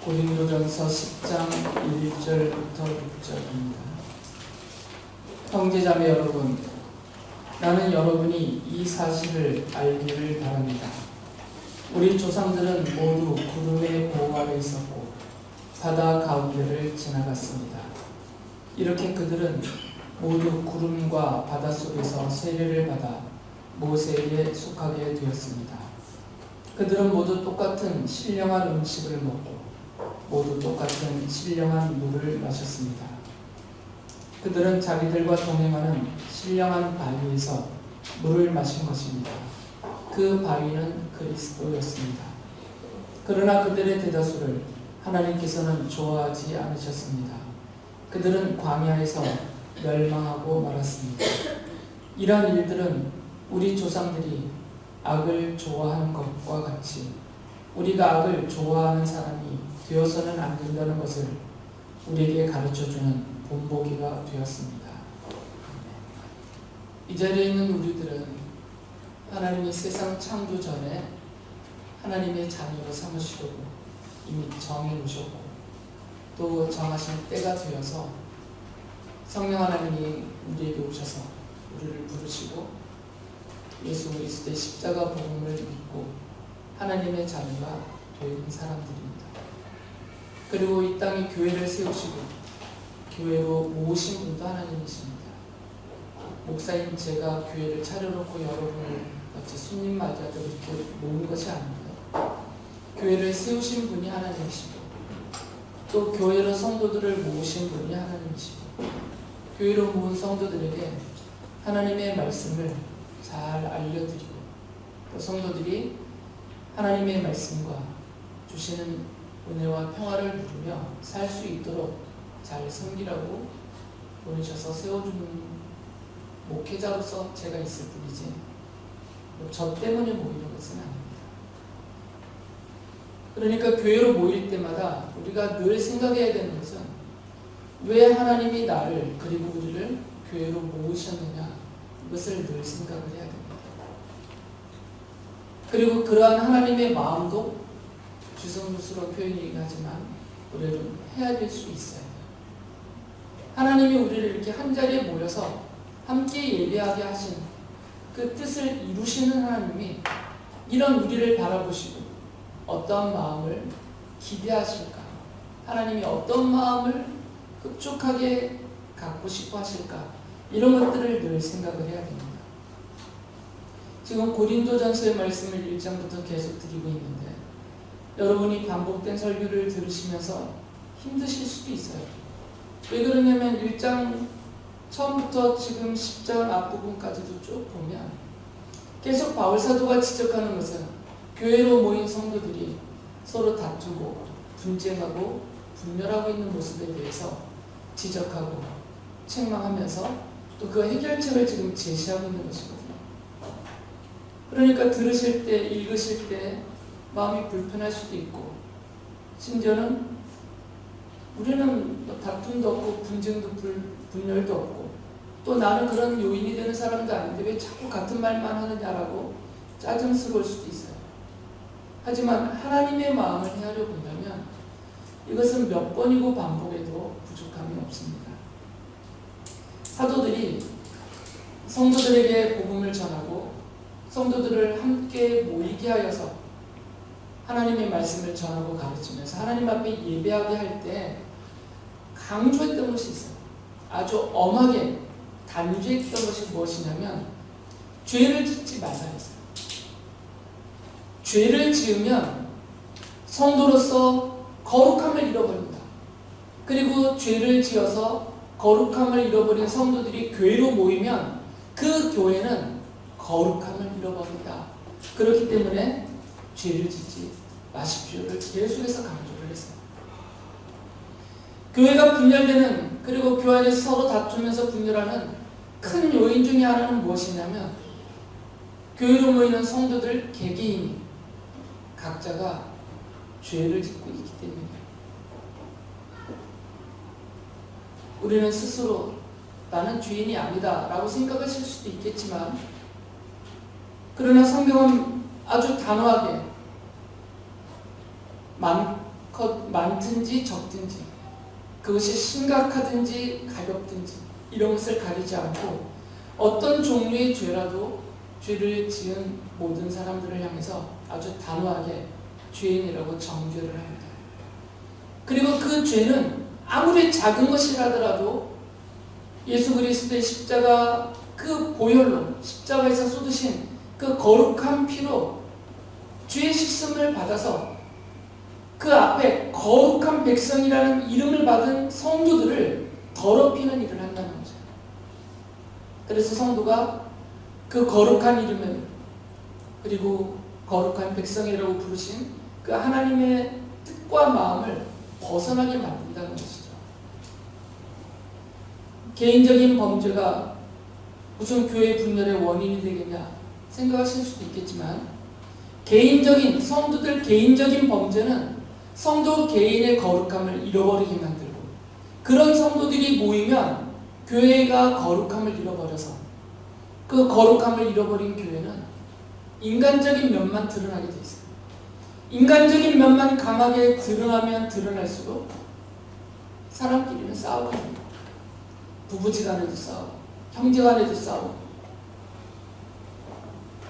고린도전서 10장 1절부터 6절입니다. 형제자매 여러분, 나는 여러분이 이 사실을 알기를 바랍니다. 우리 조상들은 모두 구름의 보호 아래 있었고 바다 가운데를 지나갔습니다. 이렇게 그들은 모두 구름과 바다 속에서 세례를 받아 모세에게 속하게 되었습니다. 그들은 모두 똑같은 신령한 음식을 먹고 모두 똑같은 신령한 물을 마셨습니다. 그들은 자기들과 동행하는 신령한 바위에서 물을 마신 것입니다. 그 바위는 그리스도였습니다. 그러나 그들의 대다수를 하나님께서는 좋아하지 않으셨습니다. 그들은 광야에서 멸망하고 말았습니다. 이러한 일들은 우리 조상들이 악을 좋아하는 것과 같이 우리가 악을 좋아하는 사람이 되어서는 안 된다는 것을 우리에게 가르쳐주는 본보기가 되었습니다. 이 자리에 있는 우리들은 하나님이 세상 창조 전에 하나님의 자녀로 삼으시고 이미 정해 놓으셨고 또 정하신 때가 되어서 성령 하나님이 우리에게 오셔서 우리를 부르시고 예수 그리스도의 십자가 복음을 믿고 하나님의 자녀가 된 사람들입니다. 그리고 이 땅에 교회를 세우시고 교회로 모으신 분도 하나님이십니다. 목사인 제가 교회를 차려놓고 여러분을 마치 손님 맞이하듯 이렇게 모은 것이 아닙니다. 교회를 세우신 분이 하나님이시고 또 교회로 성도들을 모으신 분이 하나님이시고 교회로 모은 성도들에게 하나님의 말씀을 잘 알려드리고 또 성도들이 하나님의 말씀과 주시는 은혜와 평화를 누리며 살 수 있도록 잘 섬기라고 보내셔서 세워주는 목회자로서 제가 있을 뿐이지 저 때문에 모이는 것은 아닙니다. 그러니까 교회로 모일 때마다 우리가 늘 생각해야 되는 것은 왜 하나님이 나를 그리고 우리를 교회로 모으셨느냐 이것을 늘 생각을 해야 됩니다. 그리고 그러한 하나님의 마음도 주성스러운 표현이긴 하지만 우리는 해야 될 수 있어요. 하나님이 우리를 이렇게 한자리에 모여서 함께 예배하게 하신 그 뜻을 이루시는 하나님이 이런 우리를 바라보시고 어떤 마음을 기대하실까? 하나님이 어떤 마음을 흡족하게 갖고 싶어 하실까? 이런 것들을 늘 생각을 해야 됩니다. 지금 고린도전서의 말씀을 1장부터 계속 드리고 있는데 여러분이 반복된 설교를 들으시면서 힘드실 수도 있어요. 왜 그러냐면 1장 처음부터 지금 10장 앞부분까지도 쭉 보면 계속 바울사도가 지적하는 것은 교회로 모인 성도들이 서로 다투고 분쟁하고 분열하고 있는 모습에 대해서 지적하고 책망하면서 또 그 해결책을 지금 제시하고 있는 것이거든요. 그러니까 들으실 때, 읽으실 때 마음이 불편할 수도 있고 심지어는 우리는 다툼도 없고 분쟁도 분열도 없고 또 나는 그런 요인이 되는 사람도 아닌데 왜 자꾸 같은 말만 하느냐라고 짜증스러울 수도 있어요. 하지만 하나님의 마음을 헤아려 본다면 이것은 몇 번이고 반복해도 부족함이 없습니다. 사도들이 성도들에게 복음을 전하고 성도들을 함께 모이게 하여서 하나님의 말씀을 전하고 가르치면서 하나님 앞에 예배하게 할 때 강조했던 것이 있어요. 아주 엄하게 단죄했던 것이 무엇이냐면 죄를 짓지 말라 했어요. 죄를 지으면 성도로서 거룩함을 잃어버린다. 그리고 죄를 지어서 거룩함을 잃어버린 성도들이 교회로 모이면 그 교회는 거룩함을 잃어버린다. 그렇기 때문에 죄를 짓지 마십시오를 계속해서 강조를 했어요. 교회가 분열되는 그리고 교회 안에서 서로 다투면서 분열하는 큰 요인 중에 하나는 무엇이냐면 교회로 모이는 성도들 개개인이 각자가 죄를 짓고 있기 때문이에요. 우리는 스스로 나는 죄인이 아니다 라고 생각하실 수도 있겠지만 그러나 성경은 아주 단호하게 많든지 적든지, 그것이 심각하든지 가볍든지 이런 것을 가리지 않고 어떤 종류의 죄라도 죄를 지은 모든 사람들을 향해서 아주 단호하게 죄인이라고 정죄를 합니다. 그리고 그 죄는 아무리 작은 것이라더라도 예수 그리스도의 십자가 그 보혈로 십자가에서 쏟으신 그 거룩한 피로 죄의 씻음을 받아서 그 앞에 거룩한 백성이라는 이름을 받은 성도들을 더럽히는 일을 한다는 거죠. 그래서 성도가 그 거룩한 이름을 그리고 거룩한 백성이라고 부르신 그 하나님의 뜻과 마음을 벗어나게 만든다는 것이죠. 개인적인 범죄가 무슨 교회 분열의 원인이 되겠냐 생각하실 수도 있겠지만, 개인적인 성도들 개인적인 범죄는 성도 개인의 거룩함을 잃어버리게 만들고, 그런 성도들이 모이면 교회가 거룩함을 잃어버려서 그 거룩함을 잃어버린 교회는 인간적인 면만 드러나게 돼 있어요. 인간적인 면만 강하게 드러나면 드러날수록 사람끼리는 싸우게 됩니다. 부부지간에도 싸우고 형제간에도 싸우고.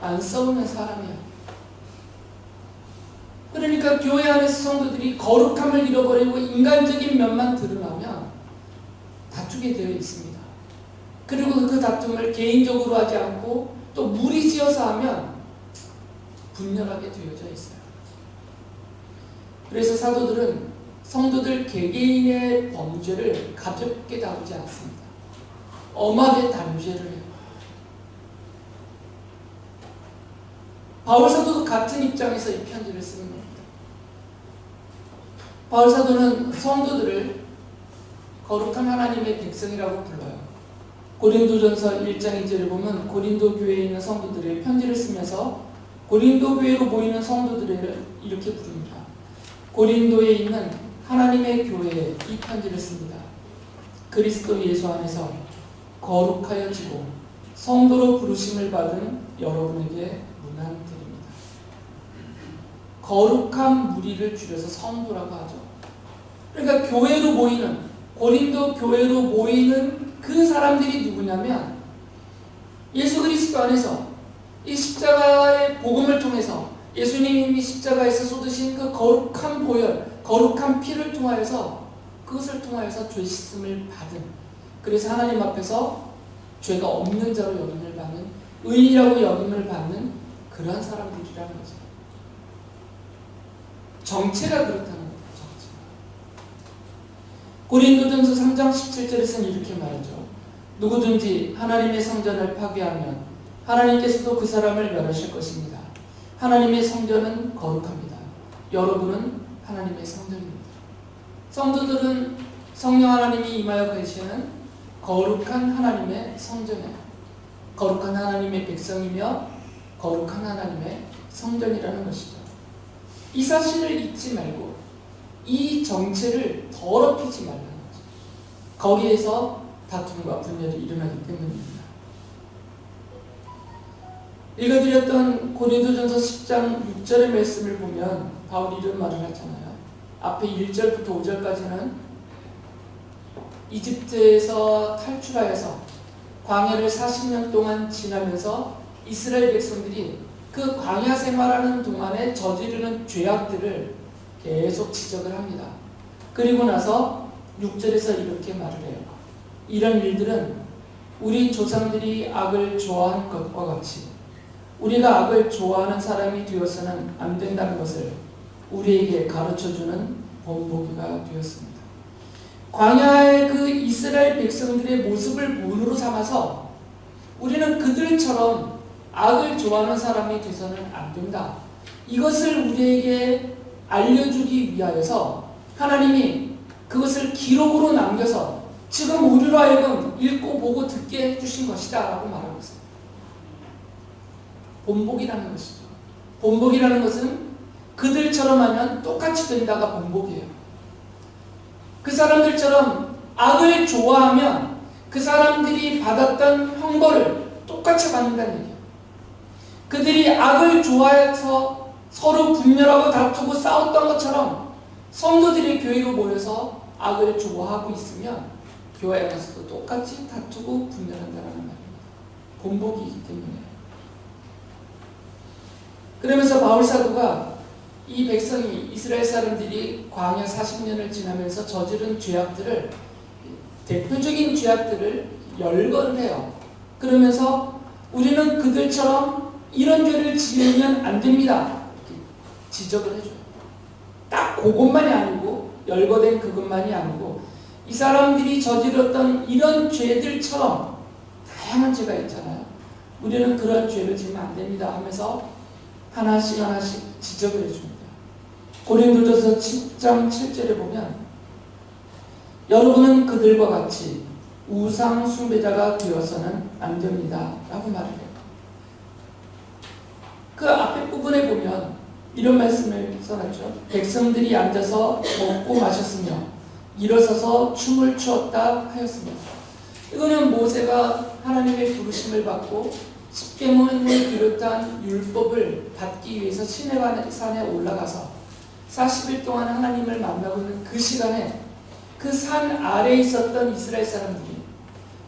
안 싸우면 사람이야. 그러니까 교회 안에서 성도들이 거룩함을 잃어버리고 인간적인 면만 드러나면 다투게 되어 있습니다. 그리고 그 다툼을 개인적으로 하지 않고 또 무리지어서 하면 분열하게 되어져 있어요. 그래서 사도들은 성도들 개개인의 범죄를 가볍게 다루지 않습니다. 엄하게 단죄를 해요. 바울 사도도 같은 입장에서 이 편지를 쓰는 겁니다. 바울 사도는 성도들을 거룩한 하나님의 백성이라고 불러요. 고린도전서 1장 2절에 보면 고린도 교회에 있는 성도들의 편지를 쓰면서 고린도 교회로 모이는 성도들을 이렇게 부릅니다. 고린도에 있는 하나님의 교회에 이 편지를 씁니다. 그리스도 예수 안에서 거룩하여지고 성도로 부르심을 받은 여러분에게 문안드립니다. 거룩한 무리를 줄여서 성도라고 하죠. 그러니까 교회로 모이는, 고린도 교회로 모이는 그 사람들이 누구냐면 예수 그리스도 안에서 이 십자가의 복음을 통해서 예수님이 십자가에서 쏟으신 그 거룩한 보혈, 거룩한 피를 통하여서 그것을 통하여서 죄 씻음을 받은, 그래서 하나님 앞에서 죄가 없는 자로 여김을 받는, 의인이라고 여김을 받는 그러한 사람들이라는 거죠. 정체가 그렇다는 거죠. 정체. 고린도전서 3장 17절에서는 이렇게 말하죠. 누구든지 하나님의 성전을 파괴하면 하나님께서도 그 사람을 멸하실 것입니다. 하나님의 성전은 거룩합니다. 여러분은 하나님의 성전입니다. 성도들은 성령 하나님이 임하여 계시는 거룩한 하나님의 성전이에요. 거룩한 하나님의 백성이며 거룩한 하나님의 성전이라는 것이죠. 이 사실을 잊지 말고 이 정체를 더럽히지 말라는 거죠. 거기에서 다툼과 분열이 일어나기 때문입니다. 읽어드렸던 고린도전서 10장 6절의 말씀을 보면 바울이 이런 말을 하잖아요. 앞에 1절부터 5절까지는 이집트에서 탈출하여서 광야를 40년 동안 지나면서 이스라엘 백성들이 그 광야 생활하는 동안에 저지르는 죄악들을 계속 지적을 합니다. 그리고 나서 6절에서 이렇게 말을 해요. 이런 일들은 우리 조상들이 악을 좋아한 것과 같이 우리가 악을 좋아하는 사람이 되어서는 안 된다는 것을 우리에게 가르쳐주는 본보기가 되었습니다. 광야의 그 이스라엘 백성들의 모습을 본으로 삼아서 우리는 그들처럼 악을 좋아하는 사람이 되서는 안 된다. 이것을 우리에게 알려주기 위하여서 하나님이 그것을 기록으로 남겨서 지금 우리로 하여금 읽고 보고 듣게 해주신 것이다 라고 말하고 있습니다. 본복이라는 것이죠. 본복이라는 것은 그들처럼 하면 똑같이 된다가 본복이에요. 그 사람들처럼 악을 좋아하면 그 사람들이 받았던 형벌을 똑같이 받는다는 얘기예요. 그들이 악을 좋아해서 서로 분열하고 다투고 싸웠던 것처럼 성도들이 교회로 모여서 악을 좋아하고 있으면 교회 안에서도 똑같이 다투고 분열한다는 말입니다. 본보기이기 때문에. 그러면서 바울 사도가 이 백성이 이스라엘 사람들이 광야 40년을 지나면서 저지른 죄악들을 대표적인 죄악들을 열거를 해요. 그러면서 우리는 그들처럼 이런 죄를 지으면 안 됩니다. 이렇게 지적을 해줘요. 딱 그것만이 아니고 열거된 그것만이 아니고 이 사람들이 저질렀던 이런 죄들처럼 다양한 죄가 있잖아요. 우리는 그런 죄를 지으면 안 됩니다 하면서 하나씩 하나씩 지적을 해줍니다. 고린도전서 10장 7절에 보면 여러분은 그들과 같이 우상 숭배자가 되어서는 안 됩니다 라고 말을 해요. 그 앞에 부분에 보면 이런 말씀을 써놨죠. 백성들이 앉아서 먹고 마셨으며 일어서서 춤을 추었다 하였습니다. 이거는 모세가 하나님의 부르심을 받고 십계명을 비롯한 율법을 받기 위해서 시내산에 올라가서 40일 동안 하나님을 만나고 있는 그 시간에 그 산 아래에 있었던 이스라엘 사람들이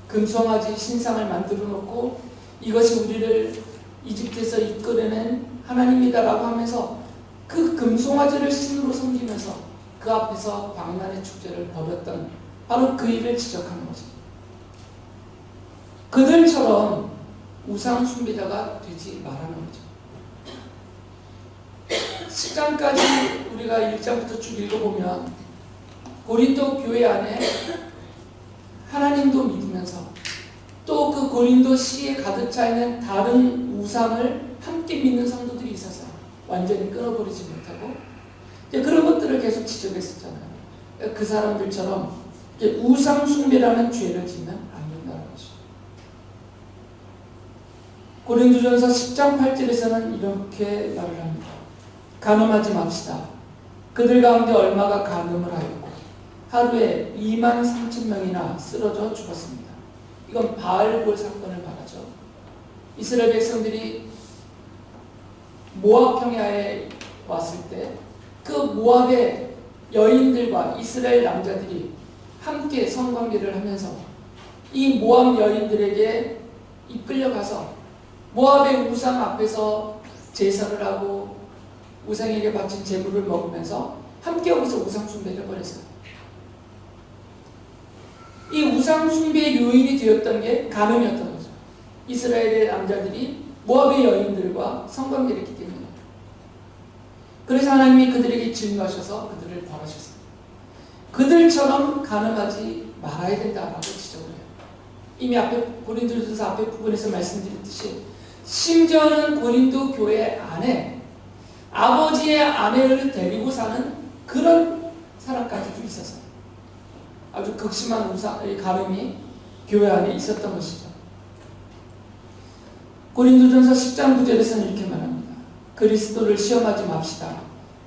금송아지 신상을 만들어 놓고 이것이 우리를 이집트에서 이끌어낸 하나님이다라고 하면서 그 금송아지를 신으로 섬기면서 그 앞에서 광란의 축제를 벌였던 바로 그 일을 지적하는 거죠. 그들처럼 우상 숭배자가 되지 말라는 거죠. 10장까지 우리가 1장부터 쭉 읽어보면 고린도 교회 안에 하나님도 믿으면서 또 그 고린도 시에 가득 차 있는 다른 우상을 함께 믿는 성도들이 있어서 완전히 끊어버리지 못하고 그런 것들을 계속 지적했었잖아요. 그 사람들처럼 우상 숭배라는 죄를 지면 안 된다는 거죠. 고린도전서 10장 8절에서는 이렇게 말을 합니다. 간음하지 맙시다. 그들 가운데 얼마가 간음을 하였고 하루에 23,000명이나 쓰러져 죽었습니다. 이건 바알볼 사건을 말하죠. 이스라엘 백성들이 모압 평야에 왔을 때 그 모압의 여인들과 이스라엘 남자들이 함께 성관계를 하면서 이 모압 여인들에게 이끌려가서 모압의 우상 앞에서 제사를 하고 우상에게 바친 제물을 먹으면서 함께 여기서 우상 숭배를 벌였어요. 이 우상 숭배의 요인이 되었던 게 간음이었던 거죠. 이스라엘의 남자들이 모압의 여인들과 성관계를 했기 때문에. 그래서 하나님이 그들에게 진노하셔서 그들을 벌하셨어요. 그들처럼 간음하지 말아야 된다라고 지적을 해요. 이미 앞에 고린도전서 앞에 부분에서 말씀드렸듯이 심지어는 고린도 교회 안에 아버지의 아내를 데리고 사는 그런 사람까지도 있었어요. 아주 극심한 간음이 교회 안에 있었던 것이죠. 고린도전서 10장 9절에서는 이렇게 말합니다. 그리스도를 시험하지 맙시다.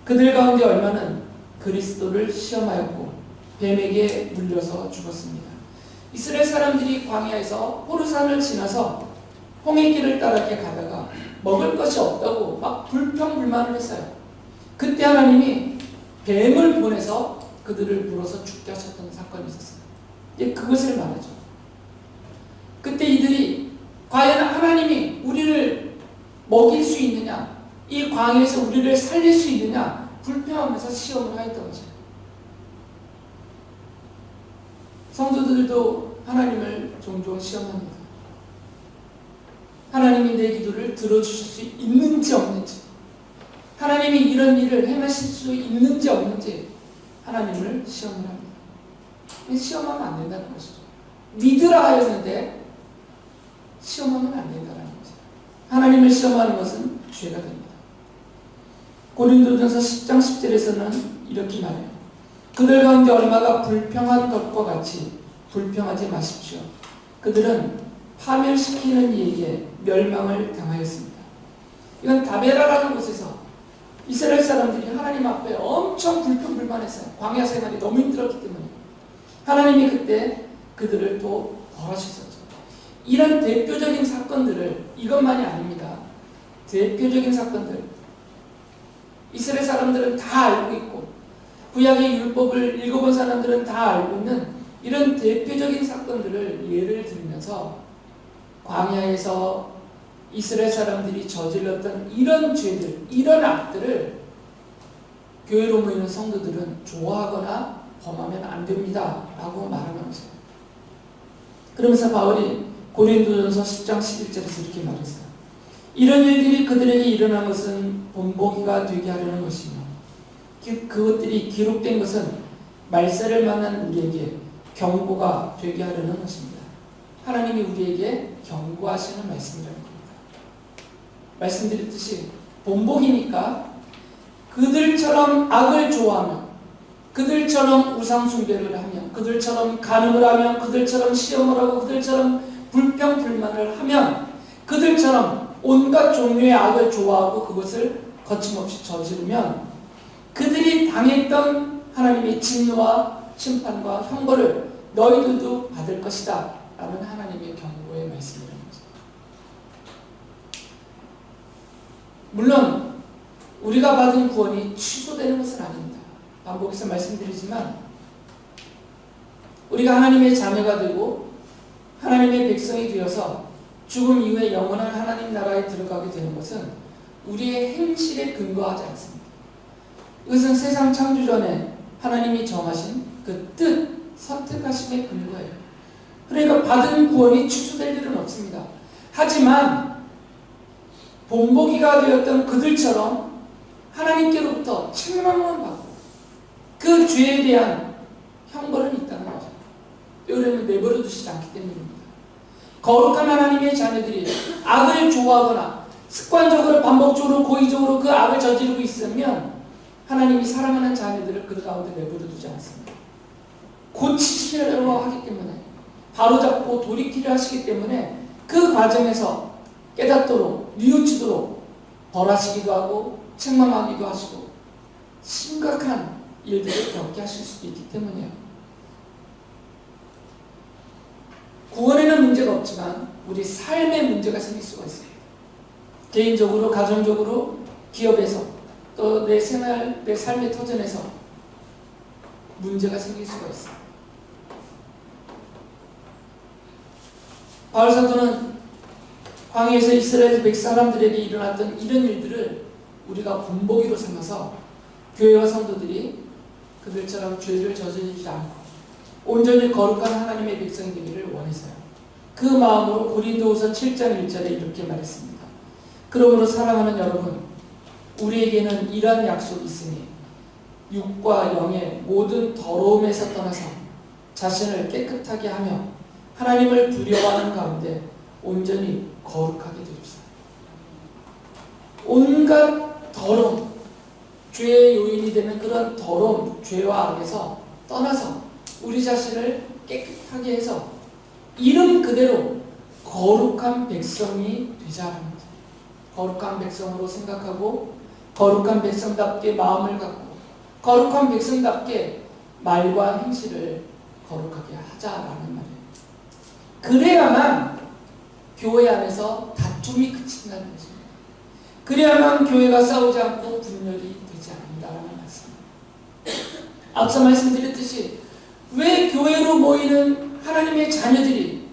그들 가운데 얼마는 그리스도를 시험하였고 뱀에게 물려서 죽었습니다. 이스라엘 사람들이 광야에서 호르산을 지나서 홍해길을 따라 이렇게 가다가 먹을 것이 없다고 막 불평불만을 했어요. 그때 하나님이 뱀을 보내서 그들을 물어서 죽게 하셨던 사건이 있었어요. 이제 그것을 말하죠. 그때 이들이 과연 하나님이 우리를 먹일 수 있느냐, 이 광야에서 우리를 살릴 수 있느냐 불평하면서 시험을 하였던 거죠. 성도들도 하나님을 종종 시험합니다. 하나님이 내 기도를 들어주실 수 있는지 없는지, 하나님이 이런 일을 행하실 수 있는지 없는지 하나님을 시험을 합니다. 시험하면 안 된다는 것이죠. 믿으라 하였는데 시험하면 안 된다는 거죠. 하나님을 시험하는 것은 죄가 됩니다. 고린도전서 10장 10절에서는 이렇게 말해요. 그들 가운데 얼마가 불평한 것과 같이 불평하지 마십시오. 그들은 파멸시키는 이에게 멸망을 당하였습니다. 이건 다베라라는 곳에서 이스라엘 사람들이 하나님 앞에 엄청 불평불만했어요. 광야 생활이 너무 힘들었기 때문에 하나님이 그때 그들을 또 벌하셨었죠. 이런 대표적인 사건들을, 이것만이 아닙니다. 대표적인 사건들 이스라엘 사람들은 다 알고 있고 구약의 율법을 읽어본 사람들은 다 알고 있는 이런 대표적인 사건들을 예를 들면서 광야에서 이스라엘 사람들이 저질렀던 이런 죄들, 이런 악들을 교회로 모이는 성도들은 좋아하거나 범하면 안 됩니다 라고 말하는 거죠. 그러면서 바울이 고린도전서 10장 11절에서 이렇게 말했어요. 이런 일들이 그들에게 일어난 것은 본보기가 되게 하려는 것이며 그것들이 기록된 것은 말세를 만난 우리에게 경고가 되게 하려는 것입니다. 하나님이 우리에게 경고하시는 말씀이라는 겁니다. 말씀드렸듯이 본보기니까 그들처럼 악을 좋아하며 그들처럼 우상숭배를 하며 그들처럼 간음을 하며 그들처럼 시험을 하고 그들처럼 불평불만을 하면 그들처럼 온갖 종류의 악을 좋아하고 그것을 거침없이 저지르면 그들이 당했던 하나님의 진노와 심판과 형벌을 너희들도 받을 것이다 라는 하나님의 경고의 말씀이라는 거죠. 물론 우리가 받은 구원이 취소되는 것은 아닙니다. 반복해서 말씀드리지만 우리가 하나님의 자녀가 되고 하나님의 백성이 되어서 죽음 이후에 영원한 하나님 나라에 들어가게 되는 것은 우리의 행실에 근거하지 않습니다. 이것은 세상 창조 전에 하나님이 정하신 그 뜻, 선택하심의 근거예요. 그러니까 받은 구원이 취소될 일은 없습니다. 하지만 본보기가 되었던 그들처럼 하나님께로부터 책망만 받고 그 죄에 대한 형벌은 있다는 거죠. 왜냐하면 내버려 두시지 않기 때문입니다. 거룩한 하나님의 자녀들이 악을 좋아하거나 습관적으로 반복적으로 고의적으로 그 악을 저지르고 있으면 하나님이 사랑하는 자녀들을 그 가운데 내버려 두지 않습니다. 고치시려고 하기 때문에 바로잡고 돌이키려 하시기 때문에 그 과정에서 깨닫도록 뉘우치도록 벌하시기도 하고 책망하기도 하시고 심각한 일들을 겪게 하실 수도 있기 때문이에요. 구원에는 문제가 없지만 우리 삶에 문제가 생길 수가 있어요. 개인적으로, 가정적으로, 기업에서 또 내 생활, 내 삶의 터전에서 문제가 생길 수가 있어요. 바울 사도는 광야에서 이스라엘 백 사람들에게 일어났던 이런 일들을 우리가 본보기로 삼아서 교회와 성도들이 그들처럼 죄를 저지르지 않고 온전히 거룩한 하나님의 백성이 되기를 원해서요. 그 마음으로 고린도후서 7장 1절에 이렇게 말했습니다. 그러므로 사랑하는 여러분, 우리에게는 이러한 약속이 있으니 육과 영의 모든 더러움에서 떠나서 자신을 깨끗하게 하며 하나님을 두려워하는 가운데 온전히 거룩하게 되십시오. 온갖 더러움, 죄의 요인이 되는 그런 더러움, 죄와 악에서 떠나서 우리 자신을 깨끗하게 해서 이름 그대로 거룩한 백성이 되자는 거죠. 거룩한 백성으로 생각하고 거룩한 백성답게 마음을 갖고 거룩한 백성답게 말과 행실을 거룩하게 하자라는 말이에요. 그래야만 교회 안에서 다툼이 그친다는 것입니다. 그래야만 교회가 싸우지 않고 분열이 되지 않는다라는 말씀입니다. 앞서 말씀드렸듯이 왜 교회로 모이는 하나님의 자녀들이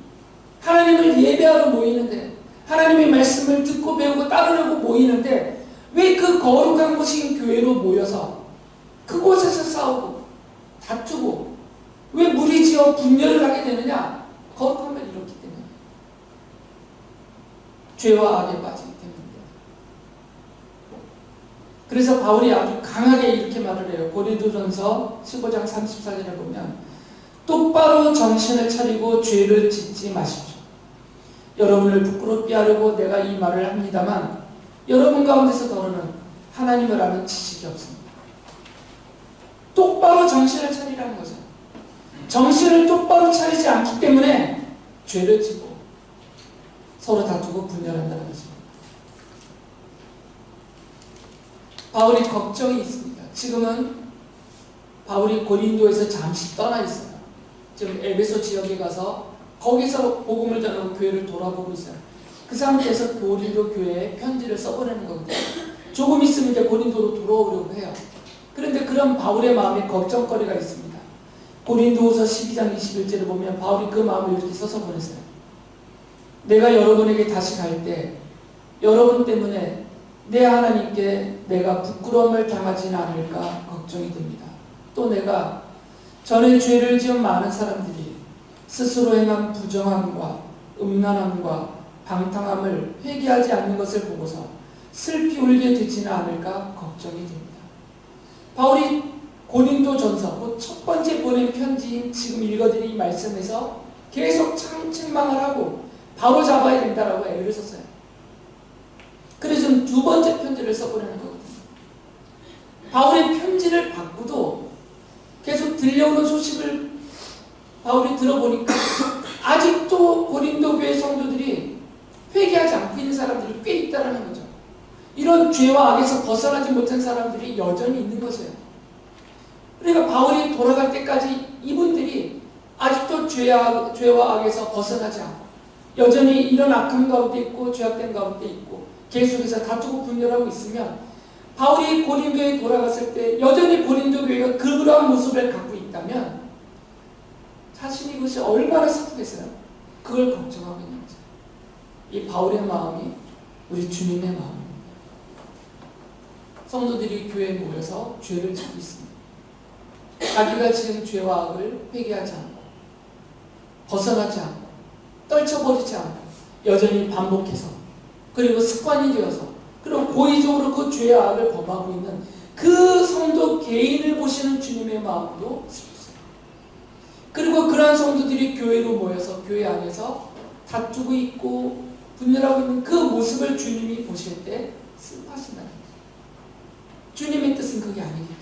하나님을 예배하러 모이는데 하나님의 말씀을 듣고 배우고 따르려고 모이는데 왜 그 거룩한 곳인 교회로 모여서 그곳에서 싸우고 다투고 왜 무리지어 분열을 하게 되느냐? 거룩함을 잃었기 때문에 죄와 악에 빠지기 때문입니다. 그래서 바울이 아주 강하게 이렇게 말을 해요. 고린도전서 15장 34절에 보면 똑바로 정신을 차리고 죄를 짓지 마십시오. 여러분을 부끄럽게 하려고 내가 이 말을 합니다만 여러분 가운데서 더러는 하나님을 아는 지식이 없습니다. 똑바로 정신을 차리라는 거죠. 정신을 똑바로 차리지 않기 때문에 죄를 짓고 서로 다투고 분열한다는 거죠. 바울이 걱정이 있습니다. 지금은 바울이 고린도에서 잠시 떠나 있어요. 지금 에베소 지역에 가서 거기서 복음을 전하고 교회를 돌아보고 있어요. 그 상태에서 고린도 교회에 편지를 써보내는 거거든요. 조금 있으면 이제 고린도로 돌아오려고 해요. 그런데 그런 바울의 마음에 걱정거리가 있습니다. 고린도후서 12장 21절을 보면 바울이 그 마음을 이렇게 써서 보냈어요. 내가 여러분에게 다시 갈 때 여러분 때문에 내 하나님께 내가 부끄러움을 당하지는 않을까 걱정이 됩니다. 또 내가 전에 죄를 지은 많은 사람들이 스스로 행한 부정함과 음란함과 방탕함을 회개하지 않는 것을 보고서 슬피 울게 되지는 않을까 걱정이 됩니다. 바울이 고린도전서 첫 번째 보낸 편지인 지금 읽어드린 이 말씀에서 계속 책망을 하고 바로 잡아야 된다라고 애를 썼어요. 그래서 지금 두 번째 편지를 써보려는 거거든요. 바울의 편지를 바꾸도 계속 들려오는 소식을 바울이 들어보니까 아직도 고린도 교회 성도들이 회개하지 않고 있는 사람들이 꽤 있다는 거죠. 이런 죄와 악에서 벗어나지 못한 사람들이 여전히 있는 것이에요. 그러니까 바울이 돌아갈 때까지 이분들이 아직도 죄와 악에서 벗어나지 않고 여전히 이런 악함 가운데 있고 죄악된 가운데 있고 계속해서 다투고 분열하고 있으면 바울이 고린도에 돌아갔을 때 여전히 고린도 교회가 그러한 모습을 갖고 있다면 자신이 그것이 얼마나 슬프겠어요. 그걸 걱정하고 있는 거죠. 이 바울의 마음이 우리 주님의 마음입니다. 성도들이 교회에 모여서 죄를 짓고 있습니다. 자기가 지은 죄와 악을 회개하지 않고 벗어나지 않고 떨쳐버리지 않고 여전히 반복해서 그리고 습관이 되어서 그리고 고의적으로 그 죄와 악을 범하고 있는 그 성도 개인을 보시는 주님의 마음도 슬프세요. 그리고 그러한 성도들이 교회로 모여서 교회 안에서 다투고 있고 분열하고 있는 그 모습을 주님이 보실 때 슬퍼하신다는 거죠. 주님의 뜻은 그게 아니기 때문에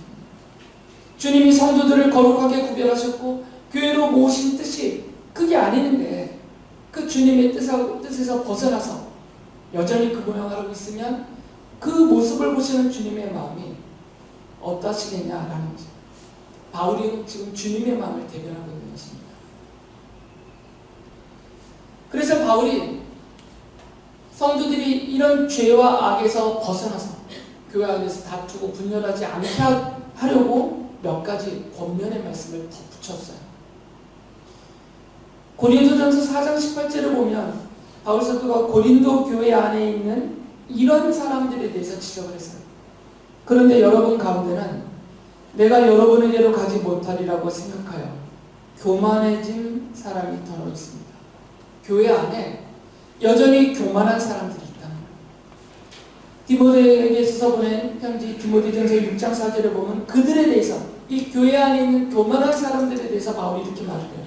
주님이 성도들을 거룩하게 구별하셨고 교회로 모으신 뜻이 그게 아니는데 그 주님의 뜻에서 벗어나서 여전히 그 모양을 하고 있으면 그 모습을 보시는 주님의 마음이 어떠시겠냐라는 거죠. 바울이 지금 주님의 마음을 대변하고 있는 것입니다. 그래서 바울이 성도들이 이런 죄와 악에서 벗어나서 교회 안에서 다투고 분열하지 않게 하려고 몇 가지 권면의 말씀을 덧붙였어요. 고린도전서 4장 18절을 보면 바울 사도가 고린도 교회 안에 있는 이런 사람들에 대해서 지적을 했어요. 그런데 여러분 가운데는 내가 여러분에게로 가지 못하리라고 생각하여 교만해진 사람이 더러 있습니다. 교회 안에 여전히 교만한 사람들이 있다는 거예요. 디모데에게 있어서 보낸 편지 디모데전서 6장 4절에 보면 그들에 대해서 이 교회 안에 있는 교만한 사람들에 대해서 바울이 이렇게 말을 해요.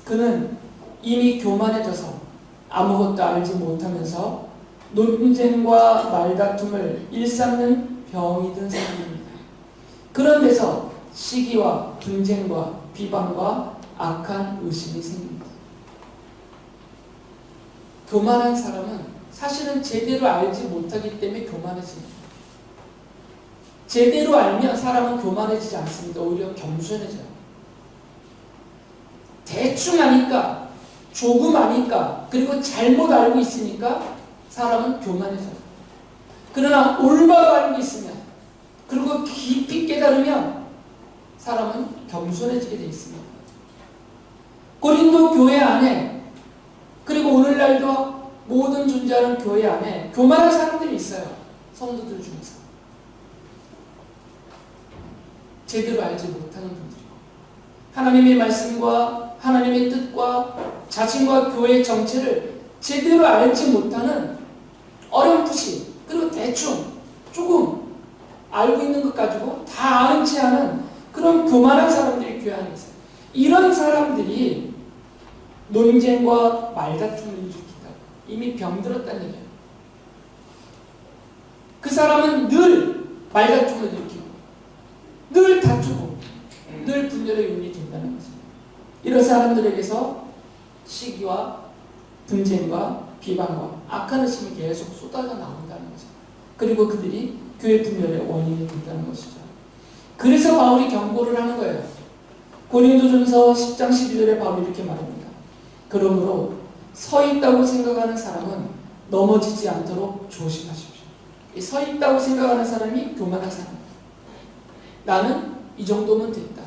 그는 이미 교만해져서 아무것도 알지 못하면서 논쟁과 말다툼을 일삼는 병이 든 사람입니다. 그런 데서 시기와 분쟁과 비방과 악한 의심이 생깁니다. 교만한 사람은 사실은 제대로 알지 못하기 때문에 교만해집니다. 제대로 알면 사람은 교만해지지 않습니다. 오히려 겸손해져요. 대충 아니까, 조금 아니까, 그리고 잘못 알고 있으니까 사람은 교만해져요. 그러나 올바로 알고 있으면, 그리고 깊이 깨달으면 사람은 겸손해지게 되어 있습니다. 고린도 교회 안에, 그리고 오늘날도 모든 존재하는 교회 안에 교만한 사람들이 있어요. 성도들 중에서. 제대로 알지 못하는 분들이고 하나님의 말씀과 하나님의 뜻과 자신과 교회의 정체를 제대로 알지 못하는 어렴풋이 그리고 대충 조금 알고 있는 것 가지고 다 아는 체 하는 그런 교만한 사람들이 교회 안에 있어요. 이런 사람들이 논쟁과 말다툼을 일으킨다고 이미 병들었다는 얘기예요. 그 사람은 늘 말다툼을 일으키고 늘 다투고 늘 분열의 요인이 된다는 거죠. 이런 사람들에게서 시기와 분쟁과 비방과 악한 의심이 계속 쏟아져 나온다는 거죠. 그리고 그들이 교회 분열의 원인이 된다는 것이죠. 그래서 바울이 경고를 하는 거예요. 고린도전서 10장 12절에 바울이 이렇게 말합니다. 그러므로 서 있다고 생각하는 사람은 넘어지지 않도록 조심하십시오. 이 서 있다고 생각하는 사람이 교만한 사람입니다. 나는 이 정도면 됐다.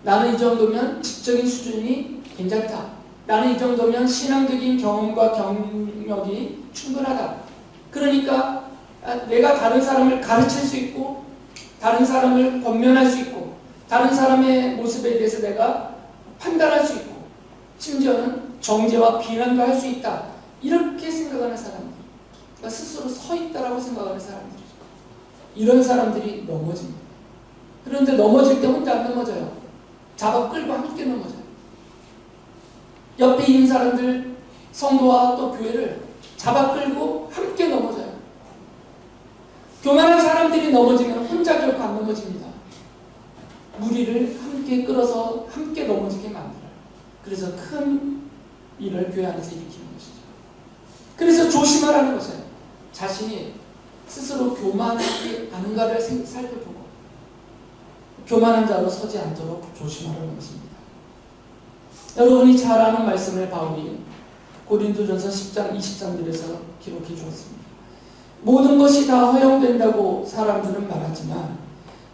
나는 이 정도면 지적인 수준이 괜찮다. 나는 이 정도면 신앙적인 경험과 경력이 충분하다. 그러니까 내가 다른 사람을 가르칠 수 있고, 다른 사람을 권면할 수 있고, 다른 사람의 모습에 대해서 내가 판단할 수 있고, 심지어는 정죄와 비난도 할 수 있다. 이렇게 생각하는 사람들, 그러니까 스스로 서 있다라고 생각하는 사람들이죠. 이런 사람들이 넘어집니다. 그런데 넘어질 때 혼자 안 넘어져요. 잡아 끌고 함께 넘어져요. 옆에 있는 사람들, 성도와 또 교회를 잡아 끌고 함께 넘어져요. 교만한 사람들이 넘어지면 혼자 결코 안 넘어집니다. 무리를 함께 끌어서 함께 넘어지게 만들어요. 그래서 큰 일을 교회 안에서 일으키는 것이죠. 그래서 조심하라는 것이에요. 자신이 스스로 교만하지 않은가를 살펴보고 교만한 자로 서지 않도록 조심하라는 것입니다. 여러분이 잘 아는 말씀을 바울이 고린도전서 10장 23절에서 기록해 주었습니다. 모든 것이 다 허용된다고 사람들은 말하지만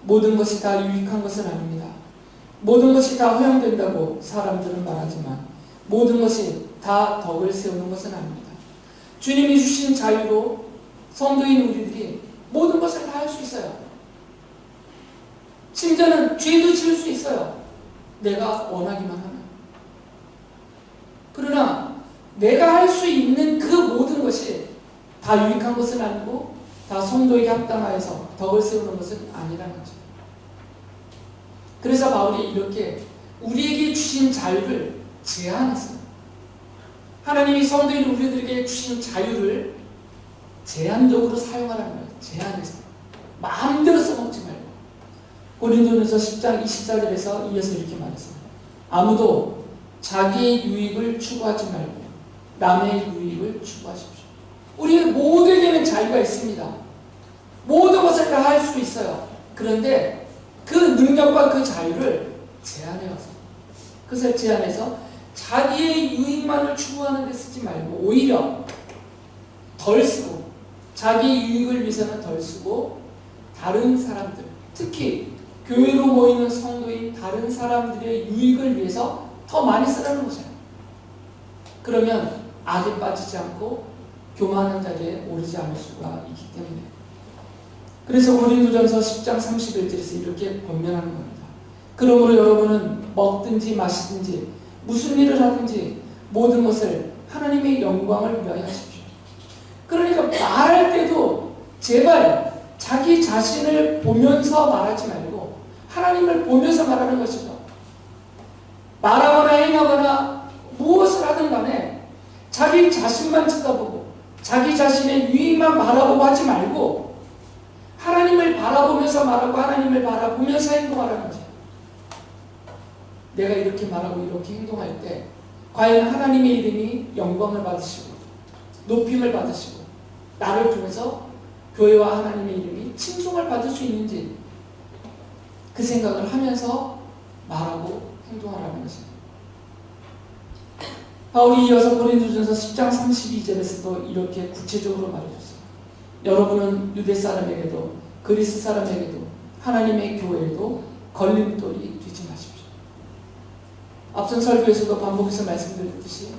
모든 것이 다 유익한 것은 아닙니다. 모든 것이 다 허용된다고 사람들은 말하지만 모든 것이 다 덕을 세우는 것은 아닙니다. 주님이 주신 자유로 성도인 우리들이 모든 것을 다 할 수 있어요. 심지어는 죄도 지을 수 있어요. 내가 원하기만 하면. 그러나 내가 할 수 있는 그 모든 것이 다 유익한 것은 아니고 다 성도에게 합당하여서 덕을 세우는 것은 아니라는 거죠. 그래서 바울이 이렇게 우리에게 주신 자유를 제한했어요. 하나님이 성도인 우리들에게 주신 자유를 제한적으로 사용하라는 거예요. 제한해서. 마음대로 써먹지 말고. 고린도전서 10장 24절에서 이어서 이렇게 말했어요. 아무도 자기의 유익을 추구하지 말고 남의 유익을 추구하십시오. 우리 모두에게는 자유가 있습니다. 모든 것을 다 할 수 있어요. 그런데 그 능력과 그 자유를 제한해서 그것을 제한해서 자기의 유익만을 추구하는 데 쓰지 말고 오히려 덜 쓰고 자기의 유익을 위해서는 덜 쓰고 다른 사람들, 특히 교회로 모이는 성도인 다른 사람들의 유익을 위해서 더 많이 쓰라는 것이에요. 그러면 악에 빠지지 않고 교만한 자리에 오르지 않을 수가 있기 때문에. 그래서 고린도전서 10장 31절에서 이렇게 권면하는 겁니다. 그러므로 여러분은 먹든지 마시든지 무슨 일을 하든지 모든 것을 하나님의 영광을 위하여 하십시오. 그러니까 말할 때도 제발 자기 자신을 보면서 말하지 말고 하나님을 보면서 말하는 것이죠. 말하거나 행하거나 무엇을 하든 간에 자기 자신만 쳐다보고 자기 자신의 유익만 바라보고 하지 말고 하나님을 바라보면서 말하고 하나님을 바라보면서 행동하라는 거죠. 내가 이렇게 말하고 이렇게 행동할 때 과연 하나님의 이름이 영광을 받으시고 높임을 받으시고 나를 통해서 교회와 하나님의 이름이 칭송을 받을 수 있는지 그 생각을 하면서 말하고 행동하라는 것입니다. 바울이 이어서 고린도전서 10장 32절에서도 이렇게 구체적으로 말해줬어요. 여러분은 유대 사람에게도 그리스 사람에게도 하나님의 교회에도 걸림돌이 되지 마십시오. 앞선 설교에서도 반복해서 말씀드렸듯이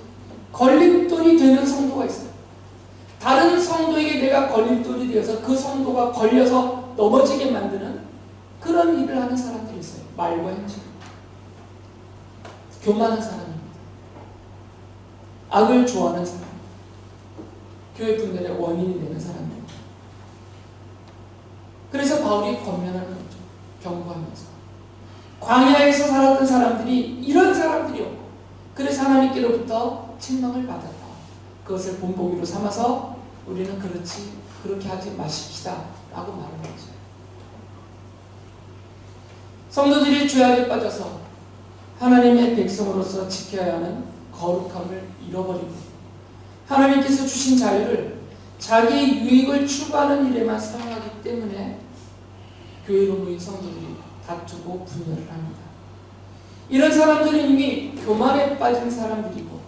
걸림돌이 되는 성도가 있어요. 다른 성도에게 내가 걸림돌이 되어서 그 성도가 걸려서 넘어지게 만드는 그런 일을 하는 사람들이 있어요. 말과 행실. 교만한 사람입니다. 악을 좋아하는 사람. 교회 분들의 원인이 되는 사람입니다. 그래서 바울이 권면하는 거죠. 경고하면서. 광야에서 살았던 사람들이 이런 사람들이었고 그래서 하나님께로부터 책망을 받았다. 그것을 본보기로 삼아서 우리는 그렇게 하지 마십시다 라고 말하는 거죠. 성도들이 죄악에 빠져서 하나님의 백성으로서 지켜야 하는 거룩함을 잃어버리고 하나님께서 주신 자유를 자기 유익을 추구하는 일에만 사용하기 때문에 교회로 모인 성도들이 다투고 분열을 합니다. 이런 사람들은 이미 교만에 빠진 사람들이고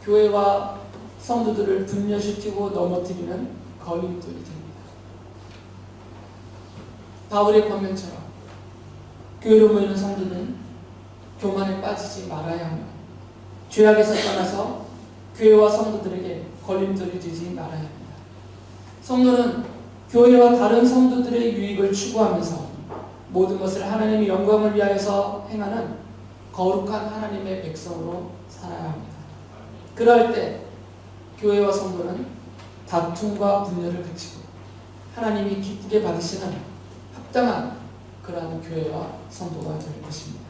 교회와 성도들을 분열시키고 넘어뜨리는 걸림돌이 됩니다. 바울의 권면처럼 교회로 모이는 성도는 교만에 빠지지 말아야 하며 죄악에서 떠나서 교회와 성도들에게 걸림돌이 되지 말아야 합니다. 성도는 교회와 다른 성도들의 유익을 추구하면서 모든 것을 하나님의 영광을 위하여서 행하는 거룩한 하나님의 백성으로 살아야 합니다. 그럴 때 교회와 성도는 다툼과 분열을 그치고 하나님이 기쁘게 받으시는 합당한 그러한 교회와 성도가 될 것입니다.